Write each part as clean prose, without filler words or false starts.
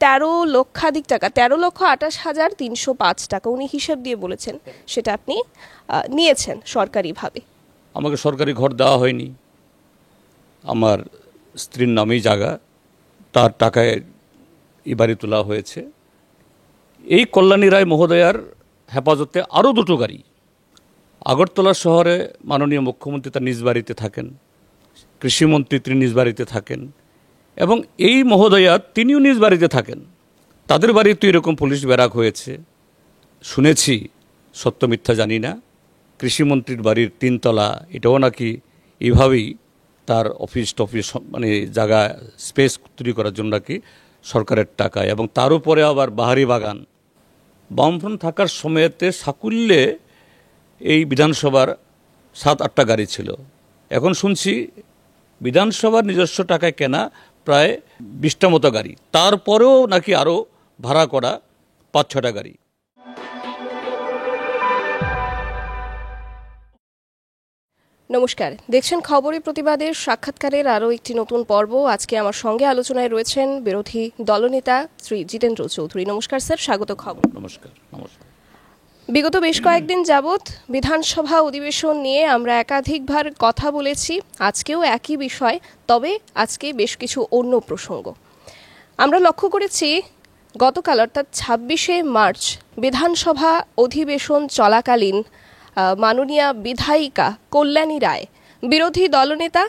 13,00,000 টাকা, 13,28,305 টাকা উনি হিসাব দিয়ে বলেছেন, সেটা আপনি নিয়েছেন সরকারিভাবে। আমাকে সরকারি ঘর দেওয়া হয়নি, আমার স্ত্রীর নামেই জায়গা, তার টাকায় এই বাড়ি তোলা হয়েছে। এই কল্যাণী রায় মহোদয়ার হেফাজতে আরও দুটো গাড়ি। আগরতলা শহরে মাননীয় মুখ্যমন্ত্রী তার নিজ বাড়িতে থাকেন, কৃষিমন্ত্রী তিনি নিজ বাড়িতে থাকেন, এবং এই মহোদয়া তিনিও নিজ বাড়িতে থাকেন। তাদের বাড়িতে এরকম পুলিশ ব্যারাক হয়েছে শুনেছি, সত্য মিথ্যা জানি না। কৃষিমন্ত্রীর বাড়ির 3 তলা, এটাও নাকি এইভাবেই তার অফিস টফিস মানে জায়গা স্পেস তৈরি করার জন্য নাকি সরকারের টাকা, এবং তার উপরে আবার বাহারি বাগান। বামফ্রন্ট থাকার সময়তে সাকুল্যে এই বিধানসভার 7-8টা গাড়ি ছিল। এখন শুনছি বিধানসভার নিজস্ব টাকায় কেনা প্রায় 20টা মতো গাড়ি, তারপরেও নাকি আরও ভাড়া করা 5-6টা গাড়ি। নমস্কার, দেখছেন খবরের প্রতিবাদের সাক্ষাৎকারের আরও একটি নতুন পর্ব। আজকে আমার সঙ্গে আলোচনায় রয়েছেন বিরোধী দলনেতা শ্রী জিতেন্দ্র চৌধুরী। নমস্কার স্যার, স্বাগত খবর। নমস্কার। নমস্কার। বিগত বেশ কয়েকদিন যাবৎ বিধানসভা অধিবেশন নিয়ে আমরা একাধিকবার কথা বলেছি, আজকেও একই বিষয়, তবে আজকে বেশ কিছু অন্য প্রসঙ্গ আমরা লক্ষ্য করেছি। গতকাল অর্থাৎ 26শে মার্চ বিধানসভা অধিবেশন চলাকালীন মাননীয়া বিধায়িকা কল্যাণী রায়, বিরোধী দলনেতা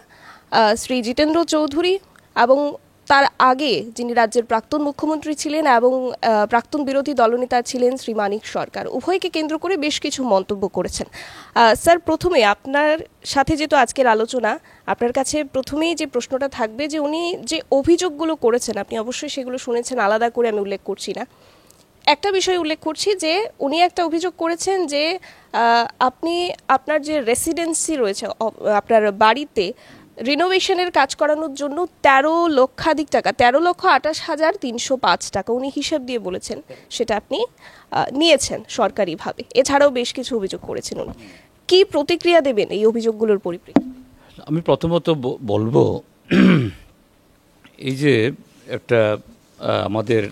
শ্রী জিতেন্দ্র চৌধুরী এবং তার আগে যিনি রাজ্যের প্রাক্তন মুখ্যমন্ত্রী ছিলেন এবং প্রাক্তন বিরোধী দলনেতা ছিলেন শ্রী মানিক সরকার, উভয়কে কেন্দ্র করে বেশ কিছু মন্তব্য করেছেন। স্যার, প্রথমে আপনার সাথে যেহেতু আজকের আলোচনা, আপনার কাছে প্রথমেই যে প্রশ্নটা থাকবে যে উনি যে অভিযোগগুলো করেছেন, আপনি অবশ্যই সেগুলো শুনেছেন, আলাদা করে আমি উল্লেখ করছি না। একটা বিষয় উল্লেখ করছি যে উনি একটা অভিযোগ করেছেন যে আপনি আপনার যে রেসিডেন্সি রয়েছে, আপনার বাড়িতে রিনোভেশনের কাজ করানোর জন্য 13,00,000 টাকা, 13,28,305 টাকা উনি হিসাব দিয়ে বলেছেন, সেটা আপনি নিয়েছেন সরকারিভাবে। এছাড়াও বেশ কিছু অভিযোগ করেছেন উনি। কি প্রতিক্রিয়া দেবেন এই অভিযোগগুলোর পরিপ্রেক্ষিতে? আমি প্রথমত বলবো, এই যে একটা আমাদের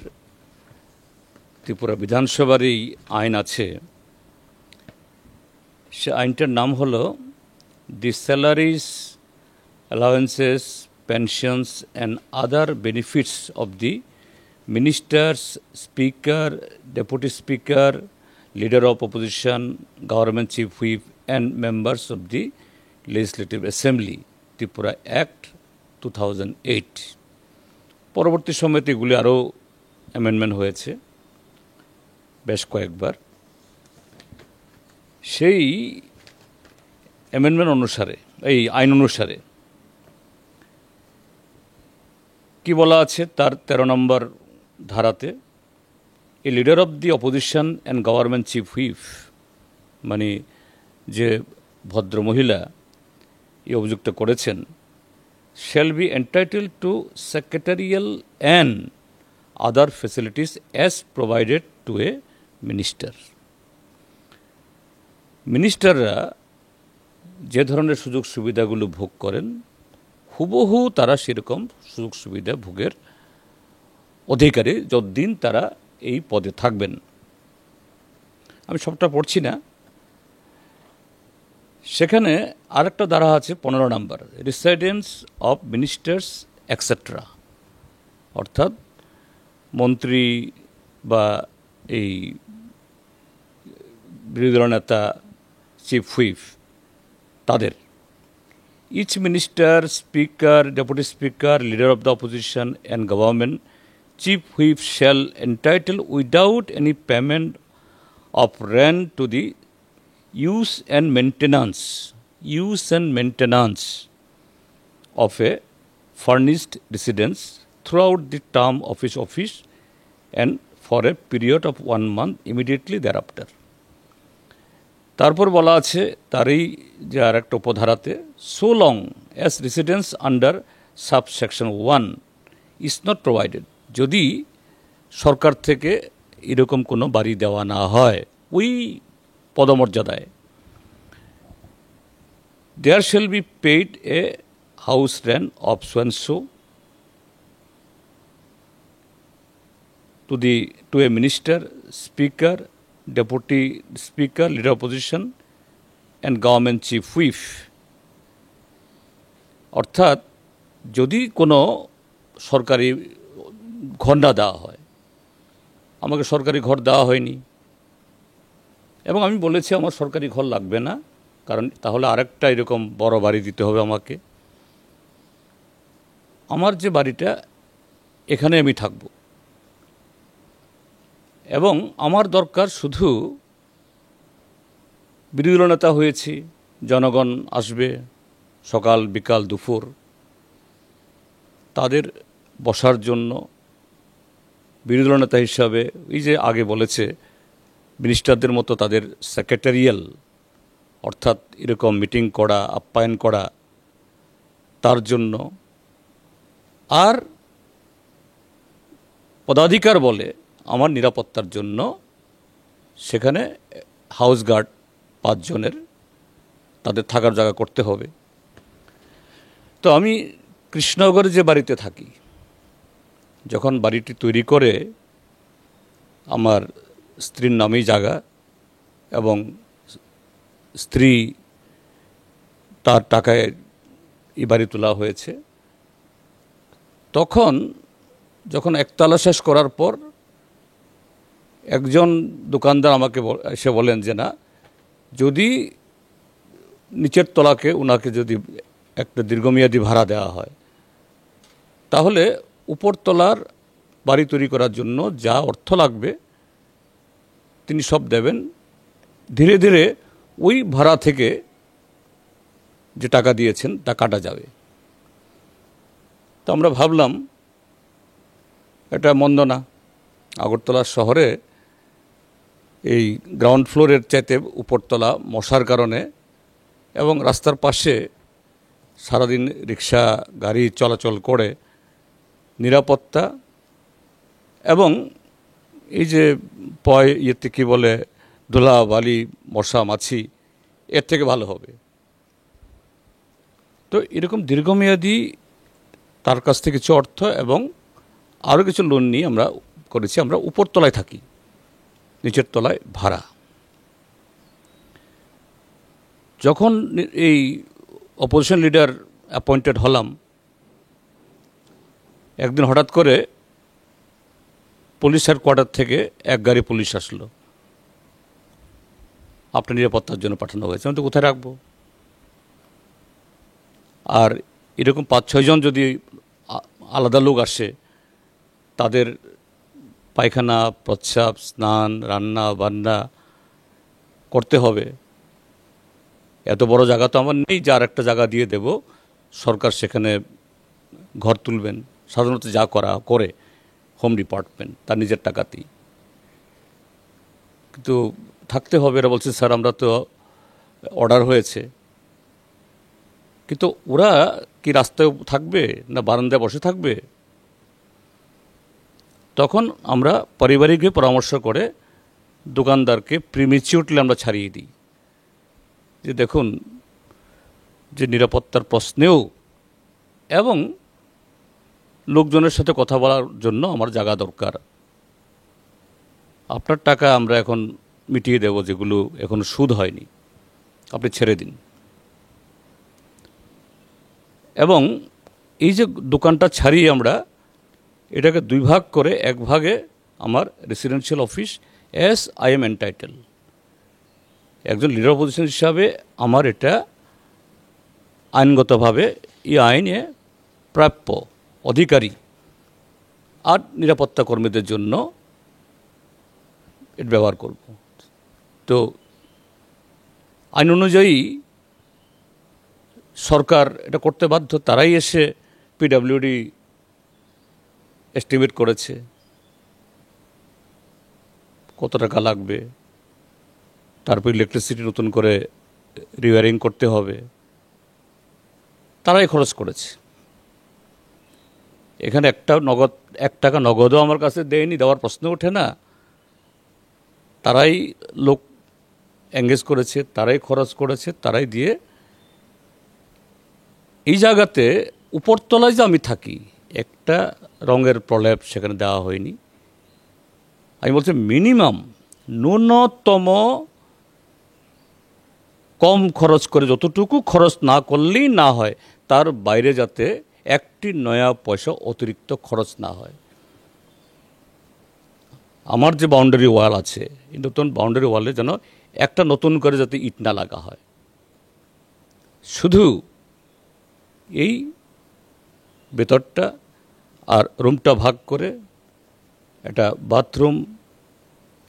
ত্রিপুরা বিধানসভার এই আইন আছে, সে আইনটার নাম হলো the salaries, allowances, pensions and other benefits of the ministers, speaker, deputy speaker, leader of opposition, government chief whip and members of the legislative assembly, Tripura act 2008। পরবর্তী সময়তে এগুলি আরও অ্যামেন্ডমেন্ট হয়েছে বেশ কয়েকবার। সেই অ্যামেন্ডমেন্ট অনুসারে, এই আইন অনুসারে কি বলা আছে, তার 13 নম্বর ধারাতে, a leader of the opposition and government chief whip, মানে যে ভদ্র মহিলা এই অভিযোগটা করেছেন, shall be entitled to secretarial and other facilities as provided to a minister. মিনিস্টাররা যে ধরনের সুযোগ সুবিধাগুলো ভোগ করেন, হুবহু তারা সেরকম সুযোগ সুবিধা ভোগের অধিকারী যতদিন তারা এই পদে থাকবেন। আমি সবটা পড়ছি না, সেখানে আরেকটা ধারা আছে 15 নম্বর, রেসিডেন্স অফ মিনিস্টার্স এক্সেট্রা, অর্থাৎ মন্ত্রী বা এই বিরোধী দল নেতা, চিফ হুইপ, তাদের each minister, speaker, deputy speaker, leader of the opposition and government, chief whip shall entitle without any payment of rent to the use and maintenance of a furnished residence throughout the term of his office and for a period of 1 month immediately thereafter. তারপর বলা আছে তারই যে আর একটা উপধারাতে, so long as residence under subsection 1 is not provided, যদি সরকার থেকে এরকম কোনো বাড়ি দেওয়া না হয় ওই পদমর্যাদায়, there shall be paid a house rent of সোয়ানসো to a minister, speaker, deputy speaker, leader opposition and government chief whip. অর্থাৎ যদি কোনো সরকারি ঘর না দেওয়া হয়, আমাকে সরকারি ঘর দেওয়া হয়নি এবং আমি বলেছি আমার সরকারি ঘর লাগবে না, কারণ তাহলে আরেকটা এরকম বড় বাড়ি দিতে হবে আমাকে। আমার যে বাড়িটা এখানে আমি থাকব এবং আমার দরকার শুধু বিরোধী দল নেতা হয়েছি, জনগণ আসবে সকাল বিকাল দুপুর, তাদের বসার জন্য বিরোধী দল নেতা হিসাবে এই যে আগে বলেছে মিনিস্টারদের মতো তাদের সেক্রেটারিয়াল অর্থাৎ এরকম মিটিং করা, আপ্যায়ন করা, তার জন্য আর পদাধিকার বলে আমার নিরাপত্তার জন্য সেখানে হাউস গার্ড 5 জনের তাদের থাকার জায়গা করতে হবে। তো আমি কৃষ্ণনগরে যে বাড়িতে থাকি, যখন বাড়িটি তৈরি করে আমার স্ত্রীর নামেই জায়গা এবং স্ত্রী তার টাকায় এই বাড়ি তোলা হয়েছে, তখন যখন একতলা শেষ করার পর একজন দোকানদার আমাকে এসে বলেন যে না, যদি নিচের তলাকে ওনাকে যদি একটা দীর্ঘমেয়াদী ভাড়া দেওয়া হয় তাহলে উপরতলার বাড়ি তৈরি করার জন্য যা অর্থ লাগবে তিনি সব দেবেন, ধীরে ধীরে ওই ভাড়া থেকে যে টাকা দিয়েছেন তা কাটা যাবে। তো আমরা ভাবলাম এটা মন্দ না। আগরতলা শহরে এই গ্রাউন্ড ফ্লোরের চাইতে উপরতলা মশার কারণে এবং রাস্তার পাশে সারাদিন রিক্সা গাড়ি চলাচল করে নিরাপত্তা এবং এই যে ইয়েতে কী বলে ধুলা বালি মশা মাছি এর থেকে ভালো হবে। তো এরকম দীর্ঘমেয়াদী তার কাছ থেকে কিছু অর্থ এবং আরও কিছু লোন নিয়ে আমরা করেছি। আমরা উপরতলায় থাকি, নিচের তলায় ভাড়া। যখন এই অপোজিশন লিডার অ্যাপয়েন্টেড হলাম, একদিন হঠাৎ করে পুলিশ হেডকোয়ার্টার থেকে এক গাড়ি পুলিশ আসলো, আপনার নিরাপত্তার জন্য পাঠানো হয়েছে। আমি তো কোথায় রাখবো? আর এরকম 5-6 জন যদি আলাদা লোক আসে, তাদের পায়খানা, প্রস্রাব, স্নান, রান্না বান্না করতে হবে। এত বড় জায়গা তো আমার নেই যে আর একটা জায়গা দিয়ে দেব, সরকার সেখানে ঘর তুলবেন। সাধারণত যা করে হোম ডিপার্টমেন্ট তার নিজের টাকাতেই, কিন্তু থাকতে হবে। এরা বলছে স্যার আমরা তো অর্ডার হয়েছে, কিন্তু ওরা কি রাস্তায় থাকবে না বারান্দায় বসে থাকবে? তখন আমরা পারিবারিকভাবে পরামর্শ করে দোকানদারকে প্রিমেচিউরলি আমরা ছাড়িয়ে দিই যে দেখুন, যে নিরাপত্তার প্রশ্নেও এবং লোকজনের সাথে কথা বলার জন্য আমার জায়গা দরকার। আপনার টাকা আমরা এখন মিটিয়ে দেব, যেগুলো এখন সুদ হয়নি, আপনি ছেড়ে দিন। এবং এই যে দোকানটা ছাড়িয়ে আমরা এটাকে 2 ভাগ করে, এক ভাগে আমার residential office as I am entitle. একজন লিডার অপোজিশন হিসাবে আমার এটা আইনগতভাবে এই আইনে প্রাপ্য অধিকারী, আর নিরাপত্তা কর্মীদের জন্য এটা ব্যবহার করব। তো আইন অনুযায়ী সরকার এটা করতে বাধ্য। তারাই এসে পিডব্লিউডি এস্টিমেট করেছে কত টাকা লাগবে, তারপর ইলেকট্রিসিটি নতুন করে রিওয়ারিং করতে হবে, তারাই খরচ করেছে। এখানে 1 টাকা নগদও আমার কাছে দেয়নি, দেওয়ার প্রশ্ন ওঠে না। তারাই লোক এঙ্গেজ করেছে, তারাই খরচ করেছে, তারাই দিয়ে এই জায়গাতে উপরতলায় যে আমি থাকি, একটা রঙের প্রলেপ সেখানে দেওয়া হয়নি। আমি বলছি মিনিমাম ন্যূনতম কম খরচ করে, যতটুকু খরচ না করলেই না হয়, তার বাইরে যাতে একটি নয়া পয়সা অতিরিক্ত খরচ না হয়। আমার যে বাউন্ডারি ওয়াল আছে, এই নতুন বাউন্ডারি ওয়ালে যেন একটা নতুন করে যাতে ইট না লাগা হয়। শুধু এই ভেতরটা আর রুমটা ভাগ করে একটা বাথরুম,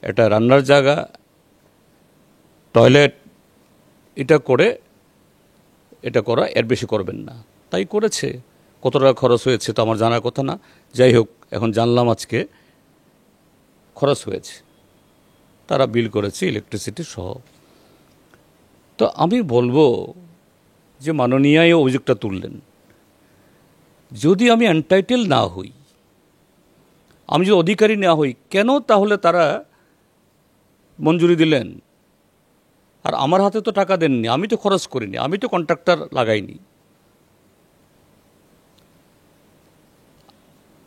একটা রান্নার জায়গা, টয়লেট, এটা করে এটা করা, এর বেশি করবেন না। তাই করেছে। কত টাকা খরচ হয়েছে তো আমার জানার কথা না। যাই হোক, এখন জানলাম আজকে খরচ হয়েছে, তারা বিল করেছে ইলেকট্রিসিটি সহ। তো আমি বলবো যে মাননীয় এই অভিযোগটা তুললেন, যদি আমি এন্টাইটেল না হই, আমি যদি অধিকারী না হই, কেন তাহলে তারা মঞ্জুরি দিলেন? আর আমার হাতে তো টাকা দেননি, আমি তো খরচ করিনি, আমি তো কন্ট্রাক্টর লাগাইনি।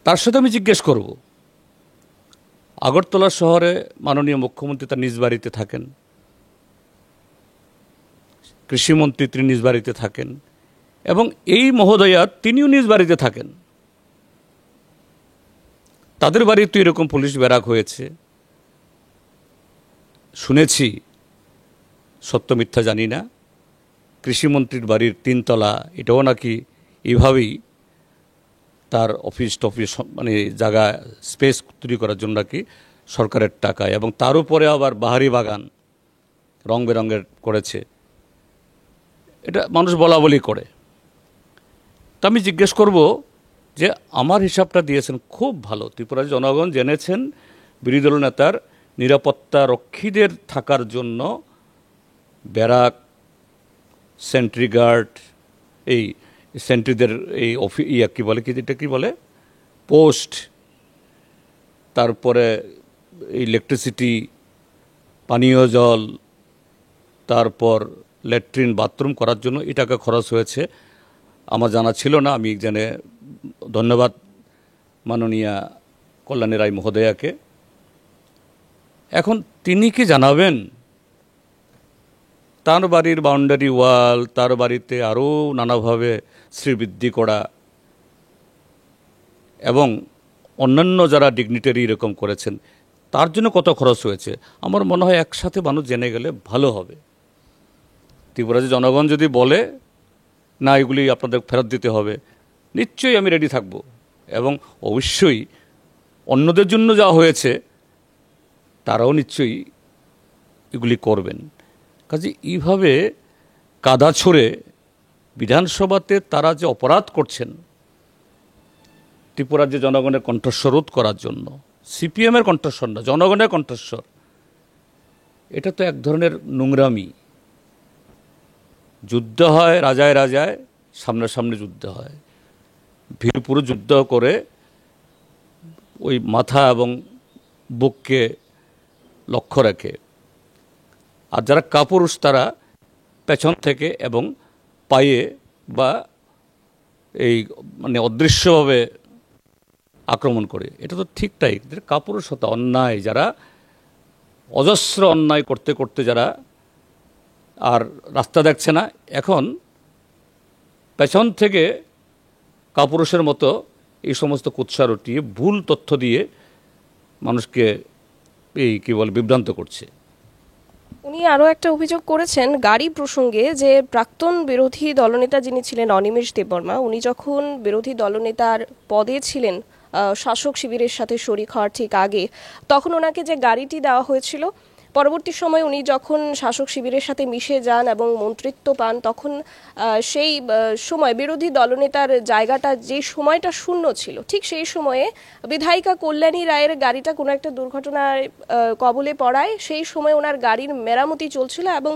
তার সাথে আমি জিজ্ঞেস করব, আগরতলা শহরে মাননীয় মুখ্যমন্ত্রী তার নিজ বাড়িতে থাকেন, কৃষিমন্ত্রী তিনি নিজ বাড়িতে থাকেন, এবং এই মহোদয়া তিনিও নিজ বাড়িতে থাকেন। তাদের বাড়িতে এরকম পুলিশ ব্যারাক হয়েছে শুনেছি, সত্য মিথ্যা জানি না। কৃষিমন্ত্রীর বাড়ির 3 তলা, এটাও নাকি এইভাবেই তার অফিস টফিস মানে জায়গা স্পেস তৈরি করার জন্য নাকি সরকারের টাকায়, এবং তার উপরে আবার বাহারি বাগান রং বেরঙের করেছে। এটা মানুষ বলা বলি করে। তা আমি জিজ্ঞেস করব যে আমার হিসাবটা দিয়েছেন খুব ভালো, ত্রিপুরার জনগণ জেনেছেন বিরোধী দল নেতার নিরাপত্তা রক্ষীদের থাকার জন্য ব্যারাক, সেন্ট্রি গার্ড, এই সেন্ট্রিদের এই কী বলে, এটা কী বলে, পোস্ট, তারপরে ইলেকট্রিসিটি, পানীয় জল, তারপর ল্যাট্রিন বাথরুম করার জন্য এই টাকা খরচ হয়েছে। আমার জানা ছিল না, আমি জেনে ধন্যবাদ মাননীয়া কল্যাণী রায় মহোদয়াকে। এখন তিনি কি জানাবেন তার বাড়ির বাউন্ডারি ওয়াল, তার বাড়িতে আরও নানাভাবে শ্রীবৃদ্ধি করা, এবং অন্যান্য যারা ডিগনিটারি এরকম করেছেন তার জন্য কত খরচ হয়েছে। আমার মনে হয় একসাথে মানুষ জেনে গেলে ভালো হবে। ত্রিপুরার জনগণ যদি বলে না এগুলি আপনাদের ফেরত দিতে হবে, নিশ্চয়ই আমি রেডি থাকব, এবং অবশ্যই অন্যদের জন্য যা হয়েছে তারাও নিশ্চয়ই এগুলি করবেন। কাজে এইভাবে কাদা ছড়ে বিধানসভাতে তারা যে অপরাধ করছেন ত্রিপুরার যে জনগণের কণ্ঠস্বর রোধ করার জন্য, সিপিএমের কণ্ঠস্বর না, জনগণের কণ্ঠস্বর, এটা তো এক ধরনের নোংরামি। যুদ্ধ হয় রাজায় রাজায়, সামনাসামনি যুদ্ধ হয়, ভীরপুর যুদ্ধ করে ওই মাথা এবং বুককে লক্ষ্য রাখে, আর যারা কাপুরুষ তারা পেছন থেকে এবং পায়ে বা এই মানে অদৃশ্যভাবে আক্রমণ করে। এটা তো ঠিকটাই, কাপুরুষতা, অন্যায়, যারা অজস্র অন্যায় করতে করতে যারা আর রাস্তা দেখছে না, এখন পেছন থেকে কাপুরুষের মতো এই সমস্ত কুৎসা রটিয়ে ভুল তথ্য দিয়ে মানুষকে এই কী বলে বিভ্রান্ত করছে। উনি আরও একটা অভিযোগ করেছেন গাড়ি প্রসঙ্গে, যে প্রাক্তন বিরোধী দলনেতা যিনি ছিলেন অনিমেষ দেববর্মা, উনি যখন বিরোধী দলনেতার পদে ছিলেন, শাসক শিবিরের সাথে শরিক হওয়ার ঠিক আগে, তখন ওনাকে যে গাড়িটি দেওয়া হয়েছিল, পরবর্তী সময় উনি যখন শাসক শিবিরের সাথে মিশে যান এবং মন্ত্রিত্ব পান, তখন সেই সময় বিরোধী দলনেতার জায়গাটা যে সময়টা শূন্য ছিল, ঠিক সেই সময়ে বিধায়িকা কল্যাণী রায়ের গাড়িটা কোনো একটা দুর্ঘটনার কবলে পড়ায়। সেই সময় ওনার গাড়ির মেরামতি চলছিল, এবং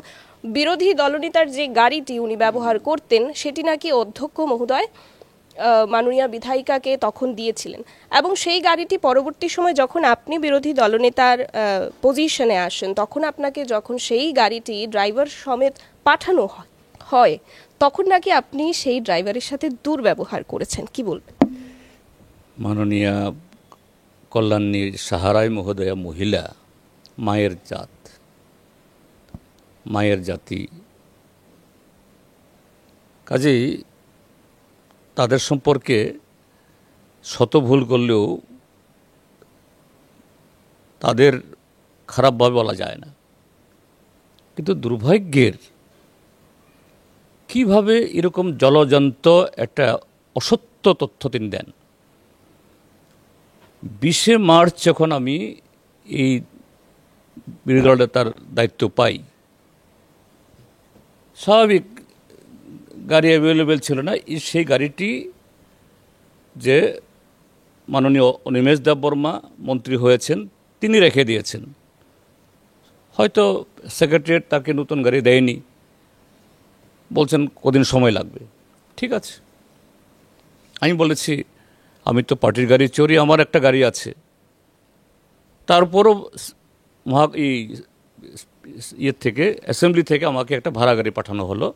বিরোধী দলনেতার যে গাড়িটি উনি ব্যবহার করতেন সেটি নাকি অধ্যক্ষ মহোদয় মাননীয় বিধায়িকাকে তখন দিয়েছিলেন, এবং সেই গাড়িটি পরবর্তী সময় যখন আপনি বিরোধী দলনেতার পজিশনে আসেন, তখন আপনাকে যখন সেই গাড়িটি ড্রাইভার সমেত পাঠানো হয়, তখন নাকি আপনি সেই ড্রাইভারের সাথে দুর্ব্যবহার করেছেন। কি বলবেন? মাননীয়া কল্যাণী সাহারাই মহোদয়া মহিলা, মায়ের জাত, মায়ের জাতি, কাজেই তাদের সম্পর্কে শত ভুল করলেও তাদের খারাপভাবে বলা যায় না। কিন্তু দুর্ভাগ্যের কিভাবে এরকম জলজন্ত একটা অসত্য তথ্য তিনি দেন। 20শে মার্চ যখন আমি এই বিরোধী দলের তার দায়িত্ব পাই, স্বাভাবিক গাড়ি অ্যাভেলেবেল ছিল না। সেই গাড়িটি যে মাননীয় অনিমেষ দেববর্মা মন্ত্রী হয়েছেন তিনি রেখে দিয়েছেন। হয়তো সেক্রেটারিয়েট তাকে নতুন গাড়ি দেয়নি, বলছেন কদিন সময় লাগবে। ঠিক আছে, আমি বলেছি আমি তো পার্টির গাড়ি চড়ি, আমার একটা গাড়ি আছে। তারপরও ইয়ের থেকে, অ্যাসেম্বলি থেকে আমাকে একটা ভাড়া গাড়ি পাঠানো হলো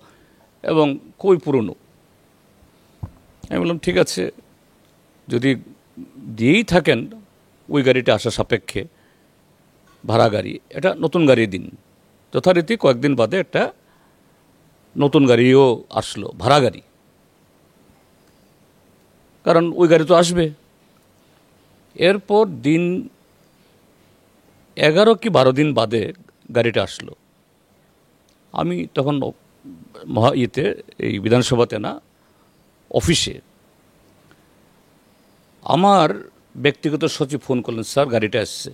এবং খুবই পুরনো। আমি বললাম ঠিক আছে, যদি দিয়েই থাকেন ওই গাড়িটা আসা সাপেক্ষে ভাড়া গাড়ি, এটা নতুন গাড়ি দিন। যথারীতি কয়েকদিন বাদে একটা নতুন গাড়িও আসলো, ভাড়া গাড়ি, কারণ ওই গাড়ি তো আসবে। এরপর দিন 11 কি 12 দিন বাদে গাড়িটা আসলো। আমি তখন এই বিধানসভাতে না, অফিসে, আমার ব্যক্তিগত সচিব ফোন করলেন, স্যার গাড়িটা আসছে।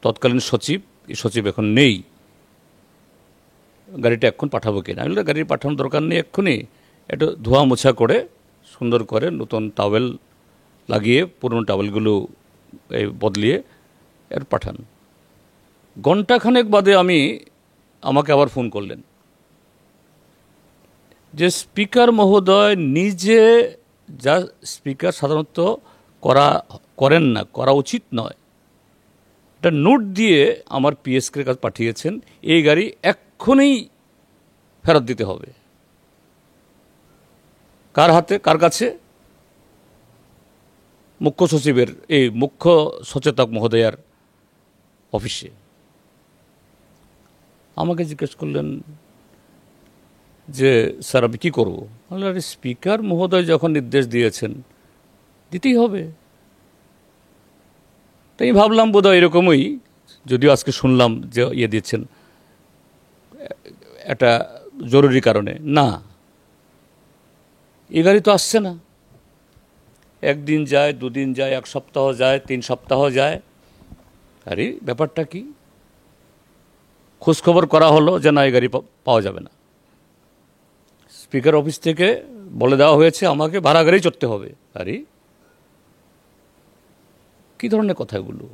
তৎকালীন সচিব, এই সচিব এখন নেই, গাড়িটা এখন পাঠাবো কিনা। আমি বললাম গাড়ি পাঠানোর দরকার নেই, এক্ষুনি একটু ধোয়া মোছা করে সুন্দর করে নতুন টাওয়েল লাগিয়ে পুরনো টাওয়েলগুলো বদলিয়ে এর পাঠান। ঘণ্টাখানেক বাদে আমাকে আবার ফোন করলেন যে স্পিকার মহোদয় নিজে, যা স্পিকার সাধারণত করেন না, করা উচিত নয়, একটা নোট দিয়ে আমার পিএসকের কাছে পাঠিয়েছেন, এই গাড়ি এক্ষুনি ফেরত দিতে হবে। কার হাতে, কার কাছে? মুখ্য সচিবের, এই মুখ্য সচেতক মহোদয়ার অফিসে। আমাকে জিজ্ঞেস করলেন যে স্যার আমি কী করবো? বললাম স্পিকার মহোদয় যখন নির্দেশ দিয়েছেন দিতেই হবে। তাই ভাবলাম বোধহয় এরকমই, যদিও আজকে শুনলাম যে দিচ্ছেন একটা জরুরি কারণে। না, এই গাড়ি তো আসছে না। একদিন যায়, দুদিন যায়, এক সপ্তাহ যায়, 3 সপ্তাহ যায়। আরে ব্যাপারটা কি? খোঁজখবর করা হলো যে না, এই গাড়ি পাওয়া যাবে না। স্পিকার অফিস থেকে বলে দেওয়া হয়েছে আমাকে ভাড়া গাড়ি চড়তে হবে। আরে কী ধরনের কথাগুলো!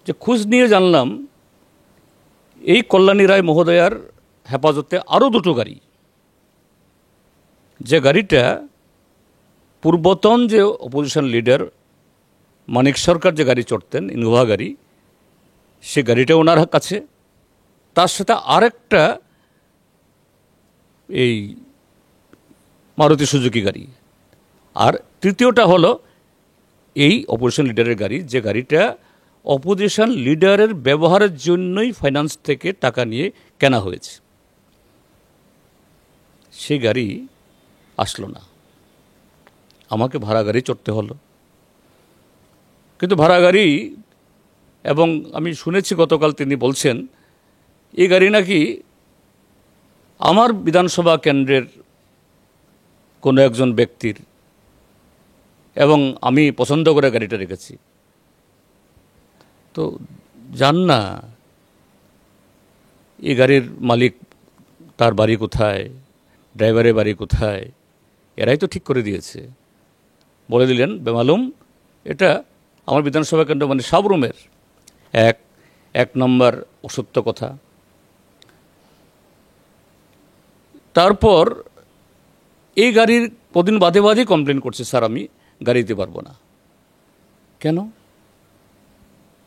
যে খোঁজ নিয়ে জানলাম এই কল্যাণী রায় মহোদয়ার হেফাজতে আরও 2টো গাড়ি, যে গাড়িটা পূর্বতন যে অপোজিশন লিডার মানিক সরকার যে গাড়ি চড়তেন, ইনোভা গাড়ি, সে গাড়িটা ওনার কাছে, তার সাথে আরেকটা এই মারুতি সুজুকি গাড়ি, আর তৃতীয়টা হলো এই অপোজিশন লিডারের গাড়ি, যে গাড়িটা অপোজিশন লিডারের ব্যবহারের জন্যই ফাইন্যান্স থেকে টাকা নিয়ে কেনা হয়েছে। সেই গাড়ি আসলো না, আমাকে ভাড়া গাড়ি চড়তে হলো। কিন্তু ভাড়া গাড়ি, এবং আমি শুনেছি গতকাল তিনি বলছেন এই গাড়ি নাকি আমার বিধানসভা কেন্দ্রের কোনো একজন ব্যক্তির, এবং আমি পছন্দ করে গাড়িটা রেখেছি। তো জান না এই গাড়ির মালিক, তার বাড়ি কোথায়, ড্রাইভারের বাড়ি কোথায়, এরাই তো ঠিক করে দিয়েছে। বলে দিলেন বেমালুম এটা আমার বিধানসভা কেন্দ্র মানে সাবরুমের। এক নম্বর অসত্য কথা। তারপর এই গাড়ির কদিন বাদে বাদেই কমপ্লেন করছে, স্যার আমি গাড়ি দিতে পারবো না। কেন?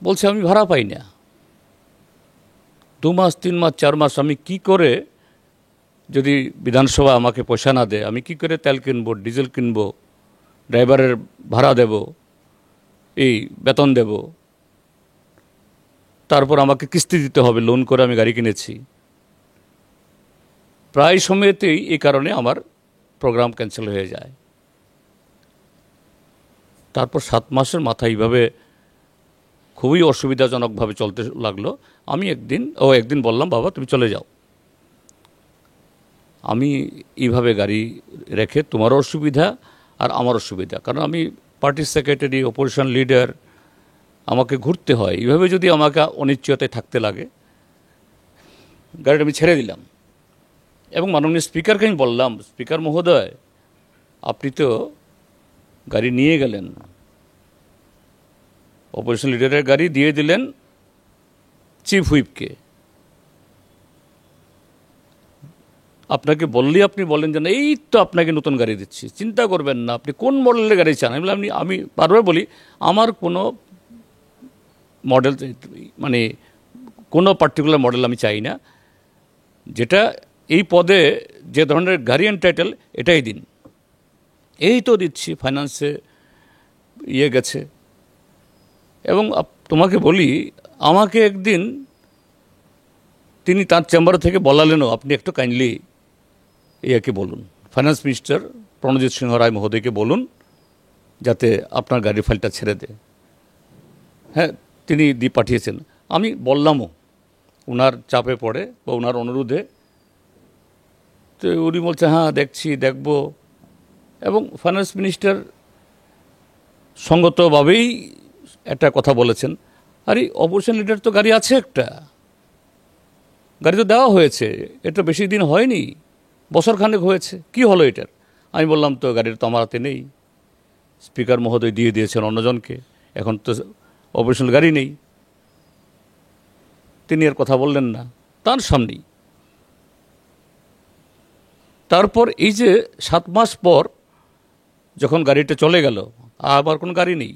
বলছে আমি ভাড়া পাই না। 2 মাস, 3 মাস, 4 মাস আমি কি করে, যদি বিধানসভা আমাকে পয়সা না দেয়, আমি কি করে তেল কিনবো, ডিজেল কিনবো, ড্রাইভারের ভাড়া দেব, এই বেতন দেব, তারপর আমাকে কিস্তি দিতে হবে, লোন করে আমি গাড়ি কিনেছি। প্রায় সময়তেই এই কারণে আমার প্রোগ্রাম ক্যান্সেল হয়ে যায়। তারপর 7 মাসের মাথায় এইভাবে খুবই অসুবিধাজনকভাবে চলতে লাগলো। আমি একদিন বললাম, বাবা তুমি চলে যাও, আমি এইভাবে গাড়ি রেখে তোমারও অসুবিধা আর আমার অসুবিধা, কারণ আমি পার্টির সেক্রেটারি, অপোজিশন লিডার, আমাকে ঘুরতে হয়। এইভাবে যদি আমাকে অনিশ্চয়তায় থাকতে লাগে, গাড়িটা আমি ছেড়ে দিলাম। এবং মাননীয় স্পিকারকে আমি বললাম, স্পিকার মহোদয়, আপনি তো গাড়ি নিয়ে গেলেন, অপোজিশন লিডারের গাড়ি দিয়ে দিলেন চিফ হুইপকে, আপনাকে বললেই আপনি বলেন যে না, এই তো আপনাকে নতুন গাড়ি দিচ্ছি, চিন্তা করবেন না, আপনি কোন মডেলের গাড়ি চান। আমি বললাম, আমি বারবার বলি, আমার কোনো মডেল, মানে কোনো পার্টিকুলার মডেল আমি চাই না, যেটা এই পদে যে ধরনের গাড়ি এন্টাইটেল এটাই দিন। এই তো দিচ্ছি, ফাইন্যান্সে গেছে। এবং তোমাকে বলি, আমাকে একদিন তিনি তার চেম্বার থেকে বলালেনও, আপনি একটু কাইন্ডলি ইয়াকে বলুন, ফাইন্যান্স মিনিস্টার প্রণজিৎ সিংহ রায় মহোদয়কে বলুন যাতে আপনার গাড়ির ফাইলটা ছেড়ে দেয়। হ্যাঁ, তিনি দিয়ে পাঠিয়েছেন। আমি বললামও, ওনার চাপে পড়ে বা ওনার অনুরোধে। তো উনি বলছে, হ্যাঁ দেখব। এবং ফাইন্যান্স মিনিস্টার সঙ্গতভাবেই একটা কথা বলেছেন, আরে অপোজিশন লিডার তো গাড়ি আছে, একটা গাড়ি তো দেওয়া হয়েছে, এটা বেশি দিন হয়নি, বছরখানেক হয়েছে, কি হলো এটার? আমি বললাম, তো গাড়ির তো আমার হাতে নেই, স্পিকার মহোদয় দিয়ে দিয়েছেন অন্যজনকে, এখন তো অপোজিশন গাড়ি নেই। তিনি আর কথা বললেন না তার সামনেই। তারপর এই যে 7 মাস পর যখন গাড়িটা চলে গেল, আবার কোনো গাড়ি নেই,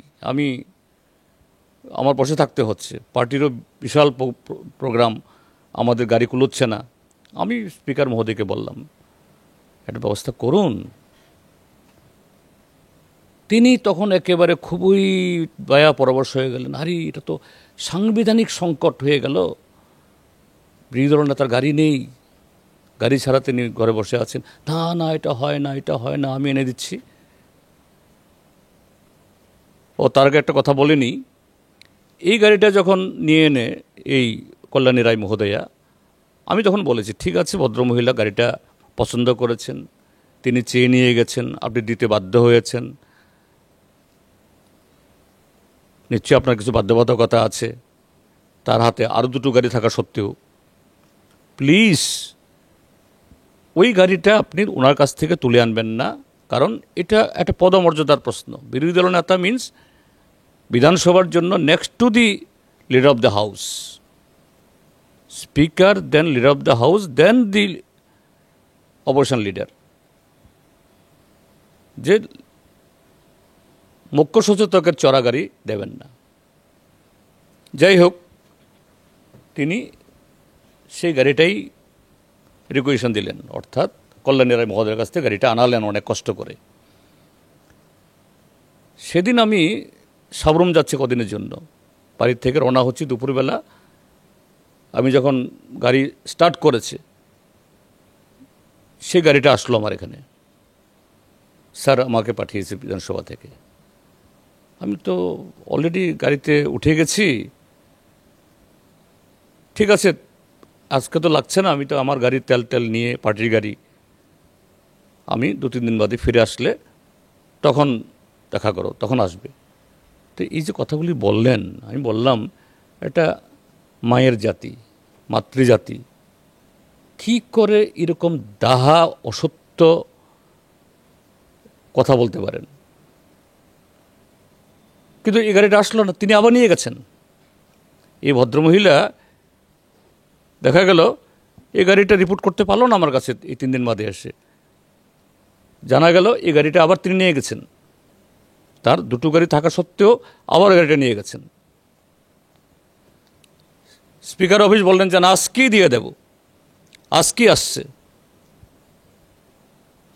আমার বসে থাকতে হচ্ছে, পার্টিরও বিশাল প্রোগ্রাম, আমাদের গাড়ি কুলোচ্ছে না। আমি স্পিকার মহোদয়কে বললাম, একটা ব্যবস্থা করুন। তিনি তখন একেবারে খুবই দয়া পরবশ হয়ে গেলেন, আরে এটা তো সাংবিধানিক সংকট হয়ে গেল, বিরোধী দল নেতার গাড়ি নেই, গাড়ি ছাড়া তিনি ঘরে বসে আছেন। না, এটা হয় না, আমি এনে দিচ্ছি। ও তার আগে একটা কথা বলেনি, এই গাড়িটা যখন নিয়ে এনে এই কল্যাণী রায় মহোদয়া, আমি তখন বলেছি, ঠিক আছে, ভদ্রমহিলা গাড়িটা পছন্দ করেছেন, তিনি চেয়ে নিয়ে গেছেন, আপনি দিতে বাধ্য হয়েছেন, নিশ্চয়ই আপনার কিছু বাধ্যবাধকতা আছে, তার হাতে আরও 2টো গাড়ি থাকা সত্ত্বেও প্লিজ ওই গাড়িটা আপনি ওনার কাছ থেকে তুলে আনবেন না, কারণ এটা একটা পদমর্যাদার প্রশ্ন। বিরোধী দল নেতা মিন্স বিধানসভার জন্য next to the leader of the house, speaker, then leader of the house, then the opposition leader. যে মুখ্য সচেতকের চড়া গাড়ি দেবেন না। যাই হোক, তিনি সেই গাড়িটাই রিকুয়েশন দিলেন, অর্থাৎ কল্যাণী রায় মহোদয়ের কাছ থেকে গাড়িটা আনালেন অনেক কষ্ট করে। সেদিন আমি সাবরুম যাচ্ছি কদিনের জন্য, বাড়ির থেকে রওনা হচ্ছি দুপুরবেলা। আমি যখন গাড়ি স্টার্ট করেছে, সেই গাড়িটা আসলো আমার এখানে, স্যার আমাকে পাঠিয়েছে বিধানসভা থেকে। আমি তো অলরেডি গাড়িতে উঠে গেছি, ঠিক আছে, আজকে তো লাগছে না, আমি তো আমার গাড়ির তেল নিয়ে, পার্টির গাড়ি, আমি 2-3 দিন বাদে ফিরে আসলে তখন দেখা করো, তখন আসবে। তো এই যে কথাগুলি বললেন, আমি বললাম, এটা মায়ের জাতি, মাতৃজাতি কি করে এরকম ডাহা অসত্য কথা বলতে পারেন? কিন্তু এই গাড়িটা আসলো না, তিনি আবার নিয়ে গেছেন। এই ভদ্রমহিলা দেখা গেল এই গাড়িটা রিপোর্ট করতে পারলো না আমার কাছে। এই 3 দিন বাদে এসে জানা গেল এই গাড়িটা আবার তিনি নিয়ে গেছেন, তার 2টো গাড়ি থাকা সত্ত্বেও আবার গাড়িটা নিয়ে গেছেন। স্পিকার অফিস বললেন যে না, আজকেই দিয়ে দেব, আজকেই আসছে।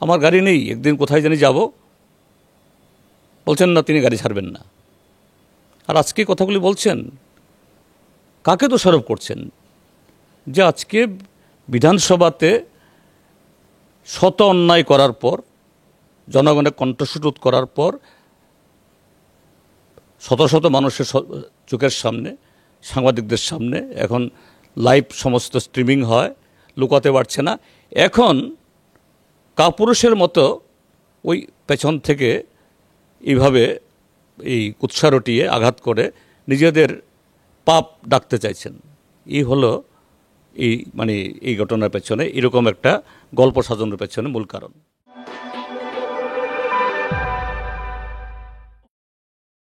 আমার গাড়ি নেই, একদিন কোথায় জানি যাব, বলছেন না তিনি গাড়ি ছাড়বেন না। আর আজকে কথাগুলি বলছেন, কাকে দোষারোপ করছেন? যে আজকে বিধানসভাতে শত অন্যায় করার পর, জনগণের কণ্ঠস্বরোধ করার পর, শত শত মানুষের চোখের সামনে, সাংবাদিকদের সামনে এখন লাইভ সমস্ত স্ট্রিমিং হয়, লুকাতে পারছে না। এখন কাপুরুষের মতো ওই পেছন থেকে এইভাবে এই কুৎসা রটিয়ে আঘাত করে নিজেদের পাপ ডাকতে চাইছেন। এই হলো এই ঘটনার পেছনে, এরকম একটা গল্প সাজানোর পেছনে মূল কারণ।